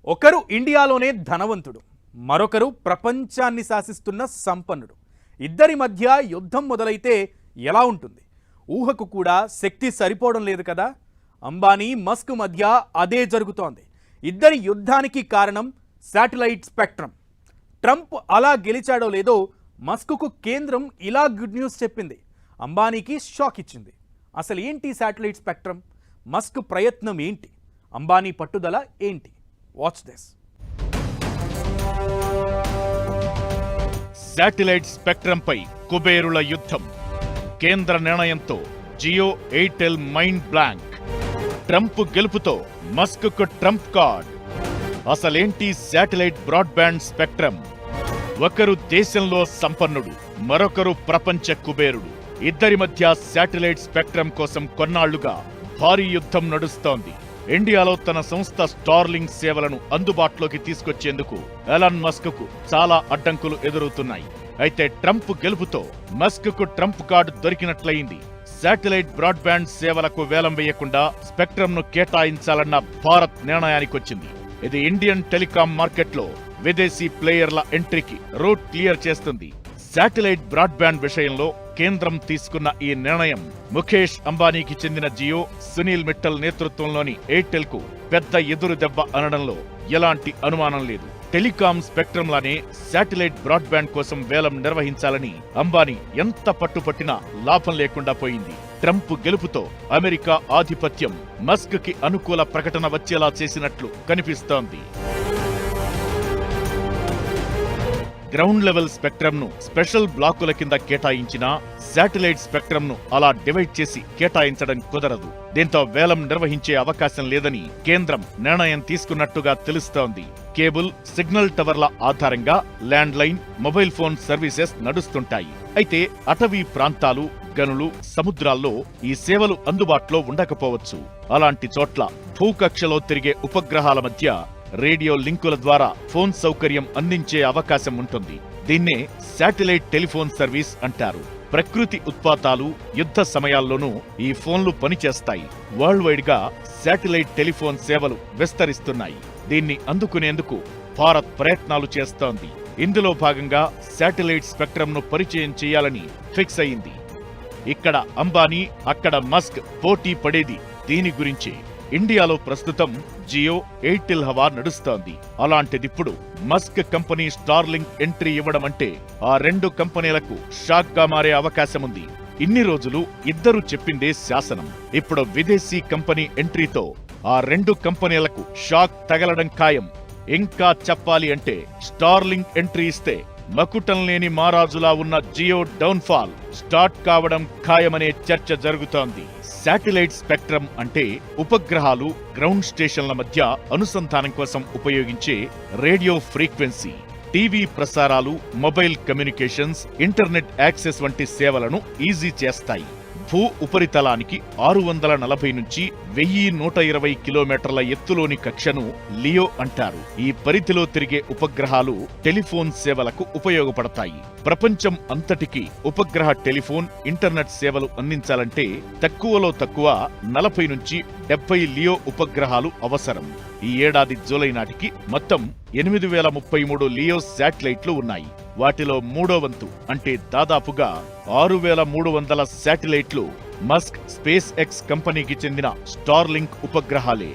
ఒకరు ఇండియాలోనే ధనవంతుడు, మరొకరు ప్రపంచాన్ని శాసిస్తున్న సంపన్నుడు. ఇద్దరి మధ్య యుద్ధం మొదలైతే ఎలా ఉంటుంది? ఊహకు కూడా శక్తి సరిపోవడం లేదు కదా. అంబానీ మస్క్ మధ్య అదే జరుగుతోంది. ఇద్దరి యుద్ధానికి కారణం శాటిలైట్ స్పెక్ట్రమ్. ట్రంప్ అలా గెలిచాడో లేదో మస్క్కు కేంద్రం ఇలా గుడ్ న్యూస్ చెప్పింది, అంబానీకి షాక్ ఇచ్చింది. అసలు ఏంటి శాటిలైట్ స్పెక్ట్రమ్? మస్క్ ప్రయత్నం ఏంటి? అంబానీ పట్టుదల ఏంటి? Watch this. శాటిలైట్ స్పెక్ట్రమ్ పై కుబేరుల యుద్ధం. కేంద్ర నిర్ణయంతో Jio Airtel mind blank. Trump గెలుపుతో మస్క్ కు ట్రంప్ కార్డ్. అసలేంటి శాటిలైట్ బ్రాడ్బ్యాండ్ స్పెక్ట్రమ్? ఒకరు దేశంలో సంపన్నుడు, మరొకరు ప్రపంచ కుబేరుడు. ఇద్దరి మధ్య శాటిలైట్ స్పెక్ట్రమ్ కోసం కొన్నాళ్లుగా భారీ యుద్ధం నడుస్తోంది. ఇండియాలో తన సంస్థ స్టార్లింక్ సేవలను అందుబాటులోకి తీసుకొచ్చేందుకు ఎలాన్ మస్క్ కు చాలా అడ్డంకులు ఎదురవుతున్నాయి. అయితే ట్రంప్ గెలుపుతో మస్క్ కు ట్రంప్ కార్డు దొరికినట్లయింది. శాటిలైట్ బ్రాడ్బ్యాండ్ సేవలకు వేలం వేయకుండా స్పెక్ట్రమ్ ను కేటాయించాలన్న భారత్ నిర్ణయానికొచ్చింది. ఇది ఇండియన్ టెలికాం మార్కెట్లో విదేశీ ప్లేయర్ల ఎంట్రీకి రూట్ క్లియర్ చేస్తుంది. శాటిలైట్ బ్రాడ్బ్యాండ్ విషయంలో కేంద్రం తీసుకున్న ఈ నిర్ణయం ముఖేష్ అంబానీకి చెందిన జియో, సునీల్ మిట్టల్ నేతృత్వంలోని ఎయిర్టెల్ కు పెద్ద ఎదురు దెబ్బ అనడంలో ఎలాంటి అనుమానం లేదు. టెలికాం స్పెక్ట్రమ్ లానే శాటిలైట్ బ్రాడ్బ్యాండ్ కోసం వేలం నిర్వహించాలని అంబానీ ఎంత పట్టుపట్టినా లాభం లేకుండా పోయింది. ట్రంప్ గెలుపుతో అమెరికా ఆధిపత్యం మస్క్ కి అనుకూల ప్రకటన వచ్చేలా చేసినట్లు కనిపిస్తోంది. గ్రౌండ్ లెవెల్ స్పెక్ట్రమ్ ను స్పెషల్ బ్లాకుల కింద కేటాయించినా శాటిలైట్ స్పెక్ట్రమ్ ను అలా డివైడ్ చేసి కేటాయించడం కుదరదు. దీంతో వేలం నిర్వహించే అవకాశం లేదని కేంద్రం నిర్ణయం తీసుకున్నట్టుగా తెలుస్తోంది. కేబుల్, సిగ్నల్ టవర్ల ఆధారంగా landline, mobile phone services నడుస్తుంటాయి. అయితే అటవీ ప్రాంతాలు, గనులు, సముద్రాల్లో ఈ సేవలు అందుబాటులో ఉండకపోవచ్చు. అలాంటి చోట్ల భూకక్షలో తిరిగే ఉపగ్రహాల మధ్య రేడియో లింకుల ద్వారా ఫోన్ సౌకర్యం అందించే అవకాశం ఉంటుంది. దీన్నే శాటిలైట్ టెలిఫోన్ సర్వీస్ అంటారు. ప్రకృతి ఉత్పాతాలు, యుద్ధ సమయాల్లోనూ ఈ ఫోన్లు పనిచేస్తాయి. వరల్డ్ వైడ్ గా శాటిలైట్ టెలిఫోన్ సేవలు విస్తరిస్తున్నాయి. దీన్ని అందుకునేందుకు భారత్ ప్రయత్నాలు చేస్తోంది. ఇందులో భాగంగా శాటిలైట్ స్పెక్ట్రమ్ ను పరిచయం చేయాలని ఫిక్స్ అయింది. ఇక్కడ అంబానీ, అక్కడ మస్క్ పోటీ పడేది దీని గురించే. ఇండియాలో ప్రస్తుతం జియో, ఎయిర్టెల్ హవా నడుస్తోంది. అలాంటిదిప్పుడు మస్క్ కంపెనీ స్టార్లింక్ ఎంట్రీ ఇవ్వడం అంటే ఆ రెండు కంపెనీలకు షాక్ గా మారే అవకాశముంది. ఇన్ని రోజులు ఇద్దరు చెప్పిందే శాసనం. ఇప్పుడు విదేశీ కంపెనీ ఎంట్రీతో ఆ రెండు కంపెనీలకు షాక్ తగలడం ఖాయం. ఇంకా చెప్పాలి అంటే స్టార్లింక్ ఎంట్రీ ఇస్తే మకుటం లేని మారాజులా ఉన్న జియో డౌన్ఫాల్ స్టార్ట్ కావడం ఖాయమనే చర్చ జరుగుతోంది. శాటిలైట్ స్పెక్ట్రమ్ అంటే ఉపగ్రహాలు, గ్రౌండ్ స్టేషన్ల మధ్య అనుసంధానం కోసం ఉపయోగించే రేడియో ఫ్రీక్వెన్సీ. టీవీ ప్రసారాలు, మొబైల్ కమ్యూనికేషన్స్, ఇంటర్నెట్ యాక్సెస్ వంటి సేవలను ఈజీ చేస్తాయి. భూ ఉపరితలానికి 640 నుంచి 1120 కిలోమీటర్ల ఎత్తులోని కక్షను లియో అంటారు. ఈ పరిధిలో తిరిగే ఉపగ్రహాలు టెలిఫోన్ సేవలకు ఉపయోగపడతాయి. ప్రపంచం అంతటికీ ఉపగ్రహ టెలిఫోన్, ఇంటర్నెట్ సేవలు అందించాలంటే తక్కువలో తక్కువ 40 నుంచి 70 లియో ఉపగ్రహాలు అవసరం. ఈ ఏడాది జూలై నాటికి మొత్తం 8033 లియో శాటిలైట్లు ఉన్నాయి. వాటిలో మూడో వంతు అంటే దాదాపుగా 6300 శాటిలైట్లు మస్క్ స్పేస్ ఎక్స్ కంపెనీకి చెందిన స్టార్లింక్ ఉపగ్రహాలే.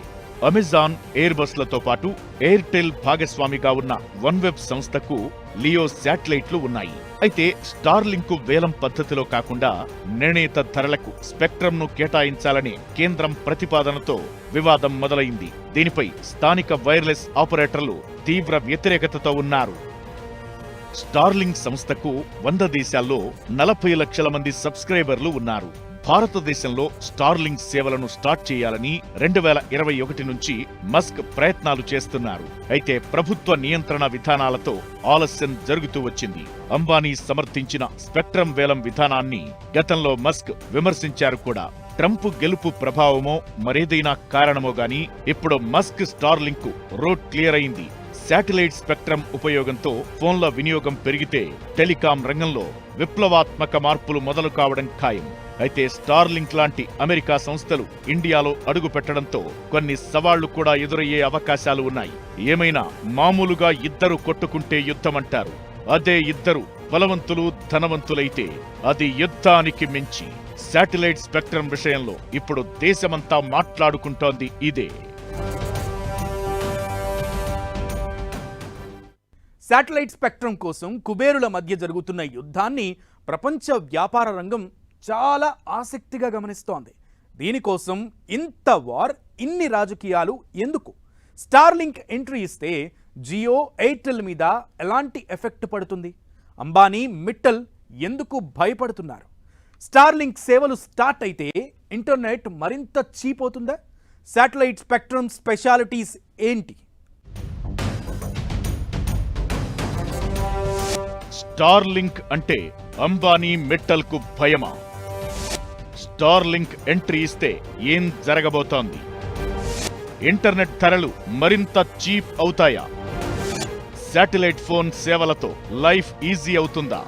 అమెజాన్, ఎయిర్బస్లతో పాటు ఎయిర్టెల్ భాగస్వామిగా ఉన్న వన్వెబ్ సంస్థకు లియో శాటిలైట్లు ఉన్నాయి. అయితే స్టార్లింక్ వేలం పద్ధతిలో కాకుండా నిర్ణీత ధరలకు స్పెక్ట్రమ్ ను కేటాయించాలనే కేంద్రం ప్రతిపాదనతో వివాదం మొదలైంది. దీనిపై స్థానిక వైర్లెస్ ఆపరేటర్లు తీవ్ర వ్యతిరేకతతో ఉన్నారు. స్టార్లింక్ సంస్థకు 100 దేశాల్లో 40 లక్షల మంది సబ్స్క్రైబర్లు ఉన్నారు. భారతదేశంలో స్టార్లింక్ సేవలను స్టార్ట్ చేయాలని 2021 నుంచి మస్క్ ప్రయత్నాలు చేస్తున్నారు. అయితే ప్రభుత్వ నియంత్రణ విధానాలతో ఆలస్యం జరుగుతూ వచ్చింది. అంబానీ సమర్థించిన స్పెక్ట్రమ్ వేలం విధానాన్ని గతంలో మస్క్ విమర్శించారు కూడా. ట్రంప్ గెలుపు ప్రభావమో మరేదైనా కారణమో గాని ఇప్పుడు మస్క్ స్టార్లింక్ కు రూట్ క్లియర్ అయింది. శాటిలైట్ స్పెక్ట్రమ్ ఉపయోగంతో ఫోన్ల వినియోగం పెరిగితే టెలికాం రంగంలో విప్లవాత్మక మార్పులు మొదలు కావడం ఖాయం. అయితే స్టార్లింక్ లాంటి అమెరికా సంస్థలు ఇండియాలో అడుగు పెట్టడంతో కొన్ని సవాళ్లు కూడా ఎదురయ్యే అవకాశాలు ఉన్నాయి. ఏమైనా మామూలుగా ఇద్దరు కొట్టుకుంటే యుద్ధమంటారు. అదే ఇద్దరు బలవంతులు ధనవంతులైతే అది యుద్ధానికి మించి. శాటిలైట్ స్పెక్ట్రమ్ విషయంలో ఇప్పుడు దేశమంతా మాట్లాడుకుంటోంది ఇదే. శాటిలైట్ స్పెక్ట్రమ్ కోసం కుబేరుల మధ్య జరుగుతున్న యుద్ధాన్ని ప్రపంచ వ్యాపార రంగం చాలా ఆసక్తిగా గమనిస్తోంది. దీనికోసం ఇంత వార్, ఇన్ని రాజకీయాలు ఎందుకు? స్టార్లింక్ ఎంట్రీ ఇస్తే జియో, ఎయిర్టెల్ మీద ఎలాంటి ఎఫెక్ట్ పడుతుంది? అంబానీ, మిట్టల్ ఎందుకు భయపడుతున్నారు? స్టార్లింక్ సేవలు స్టార్ట్ అయితే ఇంటర్నెట్ మరింత చీప్ అవుతుందా? శాటిలైట్ స్పెక్ట్రమ్ స్పెషాలిటీస్ ఏంటి? స్టార్లింక్ అంటే అంబానీ, మిట్టల్కు భయమా? స్టార్లింక్ ఎంట్రీ ఇస్తే ఏం జరగబోతోంది? ఇంటర్నెట్ ధరలు మరింత చీప్ అవుతాయా? శాటిలైట్ ఫోన్ సేవలతో లైఫ్ ఈజీ అవుతుందా?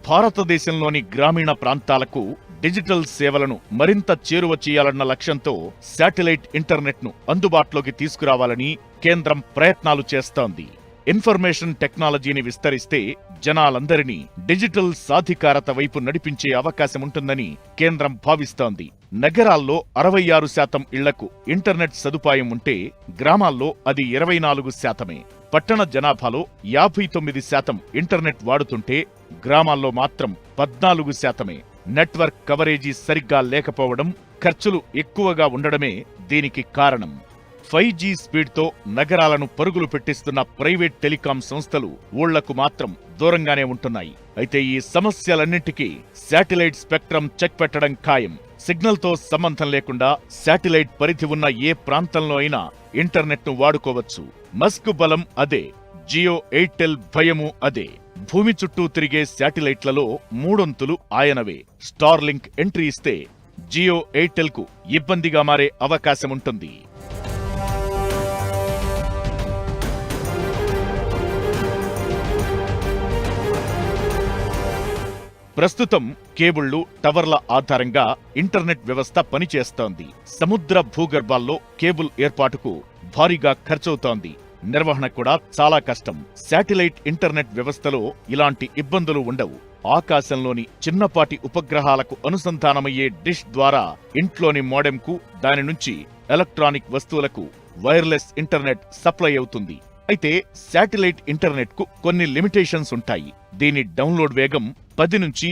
భారతదేశంలోని గ్రామీణ ప్రాంతాలకు డిజిటల్ సేవలను మరింత చేరువ చేయాలన్న లక్ష్యంతో శాటిలైట్ ఇంటర్నెట్ను అందుబాటులోకి తీసుకురావాలని కేంద్రం ప్రయత్నాలు చేస్తోంది. ఇన్ఫర్మేషన్ టెక్నాలజీని విస్తరిస్తే జనాలందరినీ డిజిటల్ సాధికారత వైపు నడిపించే అవకాశముంటుందని కేంద్రం భావిస్తోంది. నగరాల్లో 66% ఇళ్లకు ఇంటర్నెట్ సదుపాయం ఉంటే గ్రామాల్లో అది 24%. పట్టణ జనాభాలో 59% ఇంటర్నెట్ వాడుతుంటే గ్రామాల్లో మాత్రం 14%. నెట్వర్క్ కవరేజీ సరిగ్గా లేకపోవడం, ఖర్చులు ఎక్కువగా ఉండడమే దీనికి కారణం. 5G స్పీడ్తో నగరాలను పరుగులు పెట్టిస్తున్న ప్రైవేట్ టెలికాం సంస్థలు ఊళ్లకు మాత్రం దూరంగానే ఉంటున్నాయి. అయితే ఈ సమస్యలన్నింటికీ శాటిలైట్ స్పెక్ట్రమ్ చెక్ పెట్టడం ఖాయం. సిగ్నల్తో సంబంధం లేకుండా శాటిలైట్ పరిధి ఉన్న ఏ ప్రాంతంలో అయినా ఇంటర్నెట్ను వాడుకోవచ్చు. మస్క్ బలం అదే, జియో, ఎయిర్టెల్ భయము అదే. భూమి చుట్టూ తిరిగే శాటిలైట్లలో 3 ఆయనవే. స్టార్లింక్ ఎంట్రీ ఇస్తే జియో, ఎయిర్టెల్కు ఇబ్బందిగా మారే అవకాశముంటుంది. ప్రస్తుతం కేబుళ్లు, టవర్ల ఆధారంగా ఇంటర్నెట్ వ్యవస్థ పనిచేస్తోంది. సముద్ర భూగర్భాల్లో కేబుల్ ఏర్పాటుకు భారీగా ఖర్చవుతోంది. నిర్వహణ కూడా చాలా కష్టం. శాటిలైట్ ఇంటర్నెట్ వ్యవస్థలో ఇలాంటి ఇబ్బందులు ఉండవు. ఆకాశంలోని చిన్నపాటి ఉపగ్రహాలకు అనుసంధానమయ్యే డిష్ ద్వారా ఇంట్లోని మోడెంకు, దాని నుంచి ఎలక్ట్రానిక్ వస్తువులకు వైర్లెస్ ఇంటర్నెట్ సప్లై అవుతుంది. అయితే శాటిలైట్ ఇంటర్నెట్ కు కొన్ని లిమిటేషన్స్ ఉంటాయి. దీని డౌన్లోడ్ వేగం 10 నుంచి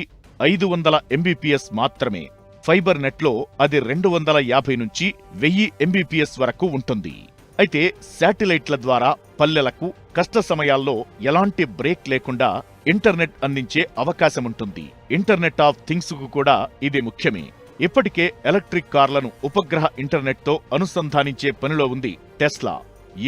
500 MBPS మాత్రమే. ఫైబర్ నెట్లో అది 250 నుంచి 1000 MBPS వరకు ఉంటుంది. అయితే శాటిలైట్ల ద్వారా పల్లెలకు కష్ట సమయాల్లో ఎలాంటి బ్రేక్ లేకుండా ఇంటర్నెట్ అందించే అవకాశముంటుంది. ఇంటర్నెట్ ఆఫ్ థింగ్స్ కు కూడా ఇది ముఖ్యమే. ఇప్పటికే ఎలక్ట్రిక్ కార్లను ఉపగ్రహ ఇంటర్నెట్తో అనుసంధానించే పనిలో ఉంది టెస్లా.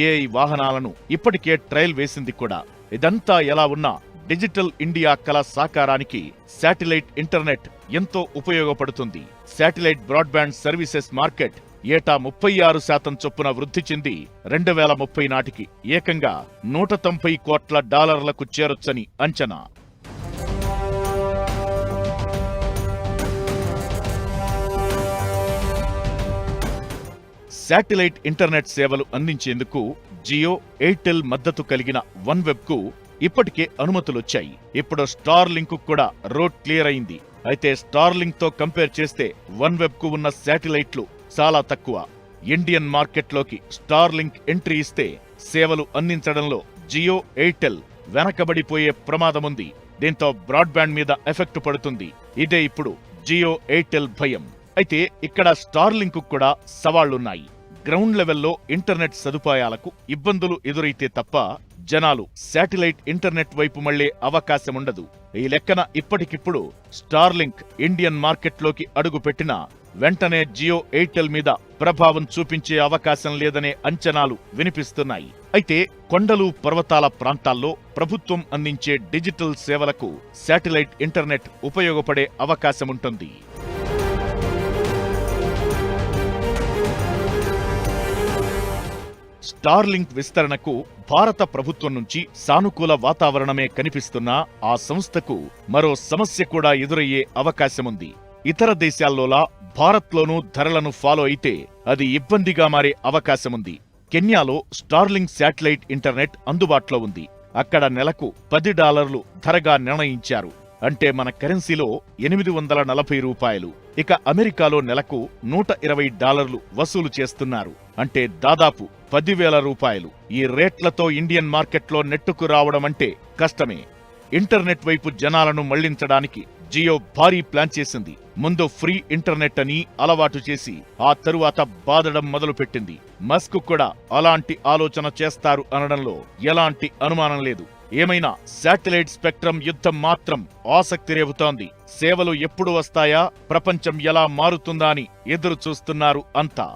AI వాహనాలను ఇప్పటికే ట్రయల్ వేసింది కూడా. ఇదంతా ఎలా ఉన్నా డిజిటల్ ఇండియా కల సాకారానికి శాటిలైట్ ఇంటర్నెట్ ఎంతో ఉపయోగపడుతుంది. శాటిలైట్ బ్రాడ్బ్యాండ్ సర్వీసెస్ మార్కెట్ ఏటా 36% చొప్పున వృద్ధి చెంది 2030 నాటికి ఏకంగా $190 కోట్ల చేరొచ్చని అంచనా. శాటిలైట్ ఇంటర్నెట్ సేవలు అందించేందుకు జియో, ఎయిర్టెల్ మద్దతు కలిగిన వన్వెబ్ కు ఇప్పటికే అనుమతులొచ్చాయి. ఇప్పుడు స్టార్లింక్ కూడా రోడ్ క్లియర్ అయింది. అయితే స్టార్లింక్ తో కంపేర్ చేస్తే వన్వెబ్ కు ఉన్న శాటిలైట్లు చాలా తక్కువ. ఇండియన్ మార్కెట్లోకి స్టార్లింక్ ఎంట్రీ ఇస్తే సేవలు అందించడంలో జియో, ఎయిర్టెల్ వెనకబడిపోయే ప్రమాదముంది. దీంతో బ్రాడ్బ్యాండ్ మీద ఎఫెక్ట్ పడుతుంది. ఇదే ఇప్పుడు జియో, ఎయిర్టెల్ భయం. అయితే ఇక్కడ స్టార్లింక్ కూడా సవాళ్లున్నాయి. గ్రౌండ్ లెవెల్లో ఇంటర్నెట్ సదుపాయాలకు ఇబ్బందులు ఎదురైతే తప్ప జనాలు శాటిలైట్ ఇంటర్నెట్ వైపు మళ్లే అవకాశముండదు. ఈ లెక్కన ఇప్పటికిప్పుడు స్టార్లింక్ ఇండియన్ మార్కెట్లోకి అడుగుపెట్టినా వెంటనే జియో, ఎయిర్టెల్ మీద ప్రభావం చూపించే అవకాశం లేదనే అంచనాలు వినిపిస్తున్నాయి. అయితే కొండలు, పర్వతాల ప్రాంతాల్లో ప్రభుత్వం అందించే డిజిటల్ సేవలకు శాటిలైట్ ఇంటర్నెట్ ఉపయోగపడే అవకాశముంటుంది. స్టార్లింక్ విస్తరణకు భారత ప్రభుత్వం నుంచి సానుకూల వాతావరణమే కనిపిస్తున్నా ఆ సంస్థకు మరో సమస్య కూడా ఎదురయ్యే అవకాశముంది. ఇతర దేశాల్లోలా భారత్లోనూ ధరలను ఫాలో అయితే అది ఇబ్బందిగా మారే అవకాశముంది. కెన్యాలో స్టార్లింక్ శాటిలైట్ ఇంటర్నెట్ అందుబాటులో ఉంది. అక్కడ నెలకు $10 ధరగా నిర్ణయించారు. అంటే మన కరెన్సీలో 840 రూపాయలు. ఇక అమెరికాలో నెలకు $120 వసూలు చేస్తున్నారు. అంటే దాదాపు 10,000 రూపాయలు. ఈ రేట్లతో ఇండియన్ మార్కెట్లో నెట్టుకు రావడమంటే కష్టమే. ఇంటర్నెట్ వైపు జనాలను మళ్లించడానికి జియో భారీ ప్లాన్ చేసింది. ముందు ఫ్రీ ఇంటర్నెట్ అని అలవాటు చేసి ఆ తరువాత బాదడం మొదలుపెట్టింది. మస్క్ కూడా అలాంటి ఆలోచన చేస్తారు అనడంలో ఎలాంటి అనుమానం లేదు. ఏమైనా శాటిలైట్ స్పెక్ట్రమ్ యుద్ధం మాత్రం ఆసక్తి రేపుతోంది. సేవలు ఎప్పుడు వస్తాయా, ప్రపంచం ఎలా మారుతుందా అని ఎదురు చూస్తున్నారు అంతా.